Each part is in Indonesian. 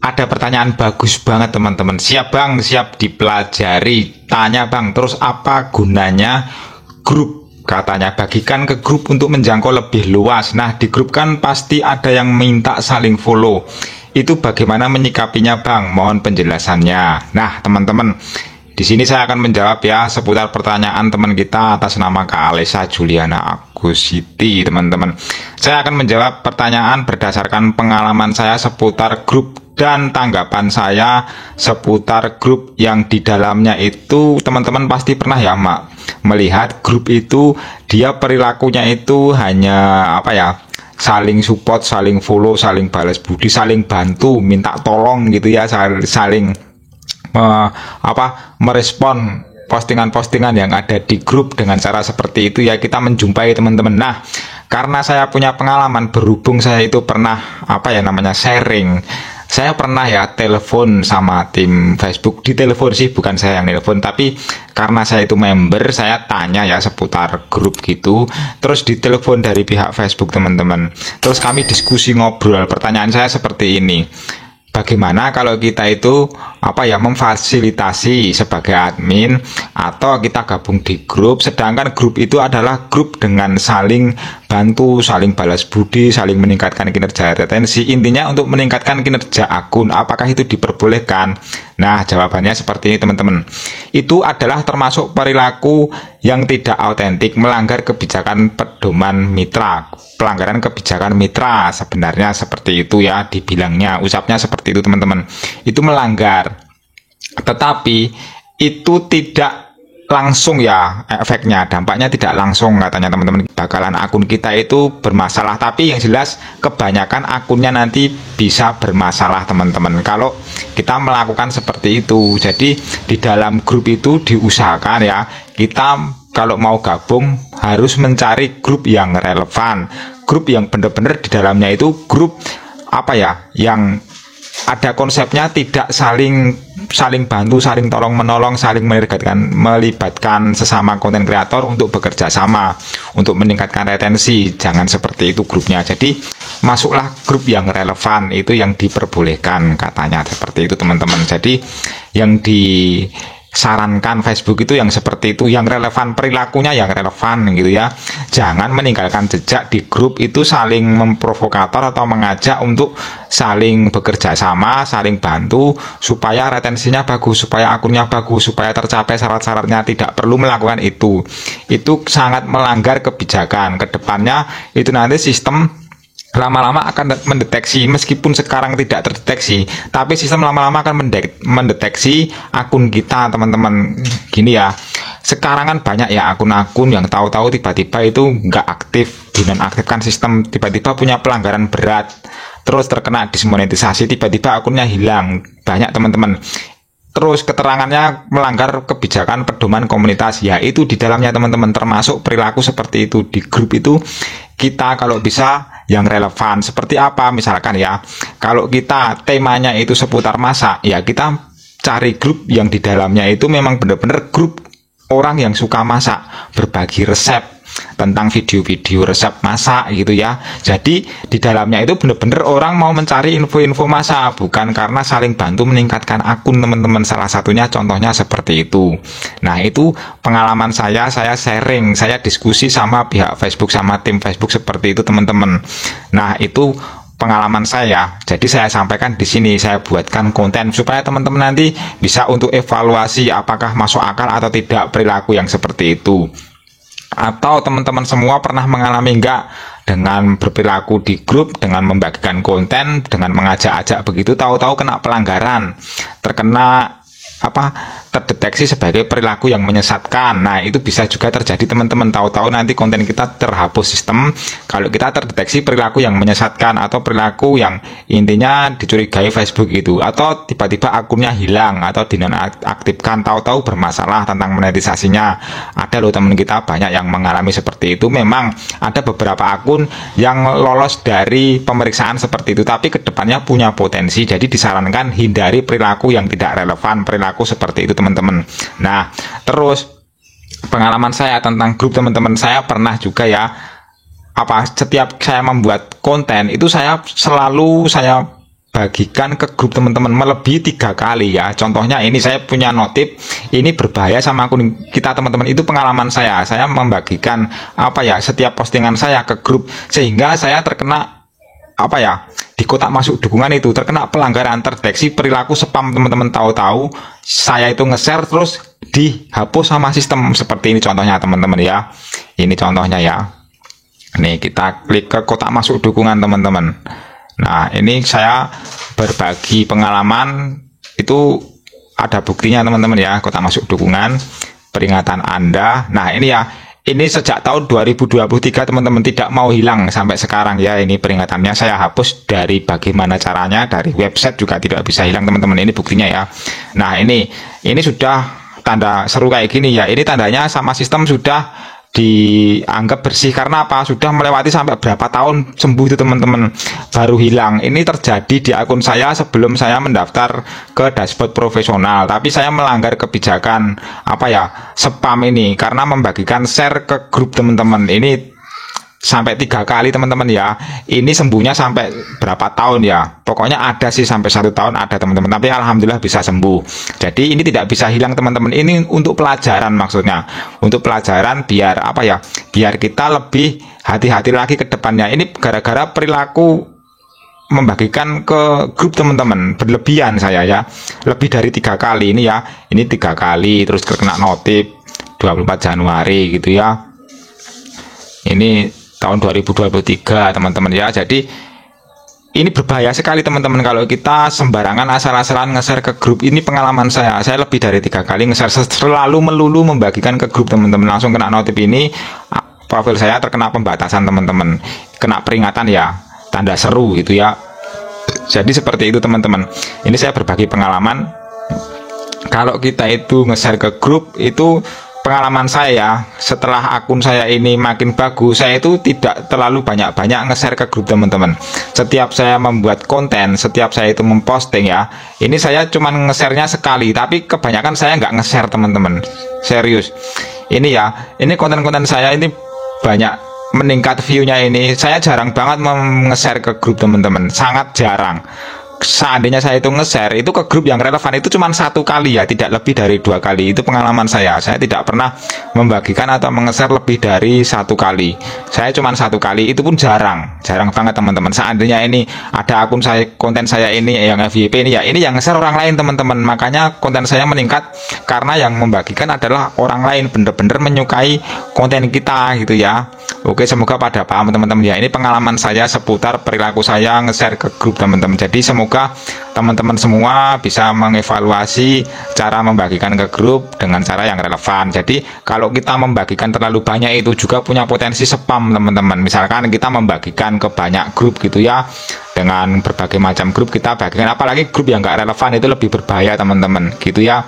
Ada pertanyaan bagus banget teman-teman. Siap bang, siap dipelajari. Tanya bang, terus apa gunanya grup? Katanya bagikan ke grup untuk menjangkau lebih luas. Nah di grup kan pasti ada yang minta saling follow. Itu bagaimana menyikapinya bang? Mohon penjelasannya. Nah teman-teman, di sini saya akan menjawab ya seputar pertanyaan teman kita atas nama Kak Alesa Juliana Agusiti, teman-teman. Saya akan menjawab pertanyaan berdasarkan pengalaman saya seputar grup dan tanggapan saya seputar grup yang di dalamnya itu teman-teman pasti pernah ya melihat grup itu dia perilakunya itu hanya apa ya, saling support, saling follow, saling balas budi, saling bantu, minta tolong gitu ya, saling merespon postingan-postingan yang ada di grup dengan cara seperti itu ya, kita menjumpai teman-teman. Nah, karena saya punya pengalaman, berhubung saya itu pernah sharing. Saya pernah ya telepon sama tim Facebook, di telepon sih bukan saya yang telepon, tapi karena saya itu member, saya tanya ya seputar grup gitu, terus ditelepon dari pihak Facebook teman-teman. Terus kami diskusi ngobrol, pertanyaan saya seperti ini. Bagaimana kalau kita itu memfasilitasi sebagai admin atau kita gabung di grup, sedangkan grup itu adalah grup dengan saling bantu, saling balas budi, saling meningkatkan kinerja retensi, intinya untuk meningkatkan kinerja akun. Apakah itu diperbolehkan? Nah, jawabannya seperti ini teman-teman. Itu adalah termasuk perilaku yang tidak autentik, melanggar kebijakan pedoman mitra. Pelanggaran kebijakan mitra sebenarnya seperti itu ya, dibilangnya, ucapnya seperti itu teman-teman. Itu melanggar. Tetapi itu tidak langsung ya efeknya, dampaknya tidak langsung katanya teman-teman. Bakalan akun kita itu bermasalah, tapi yang jelas kebanyakan akunnya nanti bisa bermasalah teman-teman kalau kita melakukan seperti itu. Jadi di dalam grup itu diusahakan ya, kita kalau mau gabung harus mencari grup yang relevan, grup yang benar-benar di dalamnya itu grup yang ada konsepnya, tidak saling bantu, saling tolong menolong, saling melibatkan sesama konten kreator untuk bekerja sama untuk meningkatkan retensi. Jangan seperti itu grupnya. Jadi masuklah grup yang relevan, itu yang diperbolehkan katanya seperti itu teman-teman. Jadi yang disarankan Facebook itu yang seperti itu, yang relevan, perilakunya yang relevan gitu ya. Jangan meninggalkan jejak di grup itu saling memprovokator atau mengajak untuk saling bekerja sama, saling bantu supaya retensinya bagus, supaya akunnya bagus, supaya tercapai syarat-syaratnya. Tidak perlu melakukan itu. Itu sangat melanggar kebijakan. Kedepannya itu nanti sistem lama-lama akan mendeteksi, meskipun sekarang tidak terdeteksi, tapi sistem lama-lama akan mendeteksi akun kita teman-teman. Gini ya, sekarang kan banyak ya akun-akun yang tahu-tahu tiba-tiba itu nggak aktif, dinonaktifkan sistem, tiba-tiba punya pelanggaran berat, terus terkena dismonetisasi, tiba-tiba akunnya hilang. Banyak teman-teman. Terus keterangannya melanggar kebijakan pedoman komunitas, ya itu di dalamnya teman-teman termasuk perilaku seperti itu. Di grup itu kita kalau bisa yang relevan. Seperti apa misalkan ya, kalau kita temanya itu seputar masak, ya kita cari grup yang di dalamnya itu memang benar-benar grup orang yang suka masak, berbagi resep tentang video-video resep masak gitu ya. Jadi di dalamnya itu benar-benar orang mau mencari info-info masak, bukan karena saling bantu meningkatkan akun teman-teman. Salah satunya contohnya seperti itu. Nah itu pengalaman saya sharing, saya diskusi sama pihak Facebook, sama tim Facebook seperti itu teman-teman. Nah itu pengalaman saya, jadi saya sampaikan di sini, saya buatkan konten supaya teman-teman nanti bisa untuk evaluasi apakah masuk akal atau tidak perilaku yang seperti itu. Atau teman-teman semua pernah mengalami enggak dengan berperilaku di grup, dengan membagikan konten, dengan mengajak-ajak begitu, tahu-tahu kena pelanggaran, terkena terdeteksi sebagai perilaku yang menyesatkan. Nah itu bisa juga terjadi teman-teman, tahu-tahu nanti konten kita terhapus sistem kalau kita terdeteksi perilaku yang menyesatkan atau perilaku yang intinya dicurigai Facebook itu, atau tiba-tiba akunnya hilang atau dinonaktifkan, tahu-tahu bermasalah tentang monetisasinya. Ada loh teman kita banyak yang mengalami seperti itu. Memang ada beberapa akun yang lolos dari pemeriksaan seperti itu, tapi kedepannya punya potensi. Jadi disarankan hindari perilaku yang tidak relevan, perilaku seperti itu teman-teman. Nah terus pengalaman saya tentang grup teman-teman, saya pernah juga ya setiap saya membuat konten itu saya bagikan ke grup teman-teman melebihi 3 kali ya. Contohnya ini saya punya notif, ini berbahaya sama akun kita teman-teman. Itu pengalaman saya membagikan setiap postingan saya ke grup, sehingga saya terkena di kotak masuk dukungan itu terkena pelanggaran, terdeteksi perilaku spam teman-teman. Tahu-tahu saya itu nge-share terus dihapus sama sistem. Seperti ini contohnya teman-teman ya. Ini contohnya ya. Nih kita klik ke kotak masuk dukungan teman-teman. Nah, ini saya berbagi pengalaman, itu ada buktinya teman-teman ya, kotak masuk dukungan, peringatan Anda. Nah, ini ya, ini sejak tahun 2023 teman-teman, tidak mau hilang sampai sekarang ya. Ini peringatannya saya hapus dari bagaimana caranya, dari website juga tidak bisa hilang teman-teman. Ini buktinya ya. Nah, ini sudah tanda seru kayak gini ya. Ini tandanya sama sistem sudah dianggap bersih. Karena apa? Sudah melewati sampai berapa tahun sembuh itu teman-teman, baru hilang. Ini terjadi di akun saya sebelum saya mendaftar ke dashboard profesional, tapi saya melanggar kebijakan spam ini karena membagikan share ke grup teman-teman. Ini sampai 3 kali teman-teman ya. Ini sembuhnya sampai berapa tahun ya, pokoknya ada sih sampai 1 tahun ada teman-teman, tapi alhamdulillah bisa sembuh. Jadi ini tidak bisa hilang teman-teman. Ini untuk pelajaran, maksudnya untuk pelajaran biar biar kita lebih hati-hati lagi ke depannya. Ini gara-gara perilaku membagikan ke grup teman-teman berlebihan saya ya, lebih dari 3 kali ini ya. Ini 3 kali terus kena notif 24 Januari gitu ya. Ini tahun 2023 teman-teman ya. Jadi ini berbahaya sekali teman-teman kalau kita sembarangan asal-asalan nge-share ke grup. Ini pengalaman saya lebih dari 3 kali nge-share, selalu melulu membagikan ke grup teman-teman, langsung kena notif. Ini profil saya terkena pembatasan teman-teman, kena peringatan ya, tanda seru gitu ya. Jadi seperti itu teman-teman. Ini saya berbagi pengalaman. Kalau kita itu nge-share ke grup, itu pengalaman saya setelah akun saya ini makin bagus, saya itu tidak terlalu banyak-banyak nge-share ke grup teman-teman. Setiap saya membuat konten, setiap saya itu memposting ya, ini saya cuma nge-share-nya sekali, tapi kebanyakan saya nggak nge-share teman-teman. Serius. Ini ya, ini konten-konten saya ini banyak meningkat view-nya ini. Saya jarang banget nge-share ke grup teman-teman, sangat jarang. Seandainya saya itu nge-share itu ke grup yang relevan itu cuma 1 kali ya, tidak lebih dari 2 kali. Itu pengalaman saya tidak pernah membagikan atau nge-share lebih dari 1 kali. Saya cuma 1 kali, itu pun jarang banget teman-teman. Seandainya ini ada akun saya, konten saya ini yang FYP ini ya, ini yang nge-share orang lain teman-teman. Makanya konten saya meningkat karena yang membagikan adalah orang lain, bener-bener menyukai konten kita gitu ya. Oke, semoga pada paham teman-teman ya. Ini pengalaman saya seputar perilaku saya nge-share ke grup teman-teman. Jadi semoga teman-teman semua bisa mengevaluasi cara membagikan ke grup dengan cara yang relevan. Jadi kalau kita membagikan terlalu banyak itu juga punya potensi spam teman-teman. Misalkan kita membagikan ke banyak grup gitu ya, dengan berbagai macam grup kita bagikan, apalagi grup yang nggak relevan itu lebih berbahaya teman-teman gitu ya.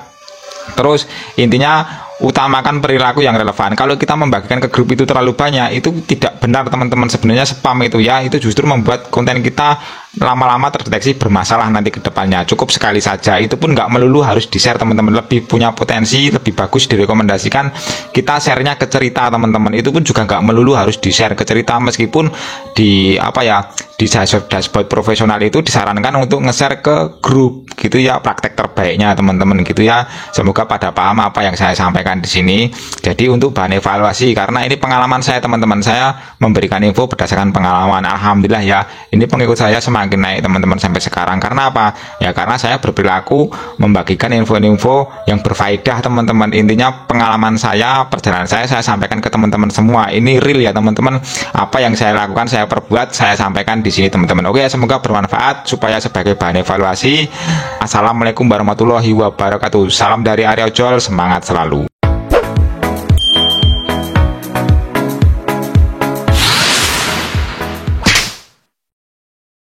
Terus intinya utamakan perilaku yang relevan. Kalau kita membagikan ke grup itu terlalu banyak, itu tidak benar teman-teman. Sebenarnya spam itu ya, itu justru membuat konten kita lama-lama terdeteksi bermasalah nanti ke depannya. Cukup sekali saja, itu pun nggak melulu harus di-share teman-teman. Lebih punya potensi, lebih bagus direkomendasikan kita share-nya ke cerita teman-teman. Itu pun juga nggak melulu harus di-share ke cerita, meskipun di di dashboard profesional itu disarankan untuk nge-share ke grup gitu ya, praktek terbaiknya teman-teman gitu ya. Semoga pada paham apa yang saya sampaikan di sini. Jadi untuk bahan evaluasi, karena ini pengalaman saya teman-teman, saya memberikan info berdasarkan pengalaman. Alhamdulillah ya, ini pengikut saya semakin naik teman-teman sampai sekarang. Karena apa? Ya karena saya berperilaku membagikan info-info yang berfaedah teman-teman. Intinya pengalaman saya, perjalanan saya sampaikan ke teman-teman semua. Ini real ya teman-teman. Apa yang saya lakukan, saya perbuat, saya sampaikan di sini teman-teman. Oke, semoga bermanfaat supaya sebagai bahan evaluasi. Assalamualaikum warahmatullahi wabarakatuh. Salam dari Arya Ojol, semangat selalu.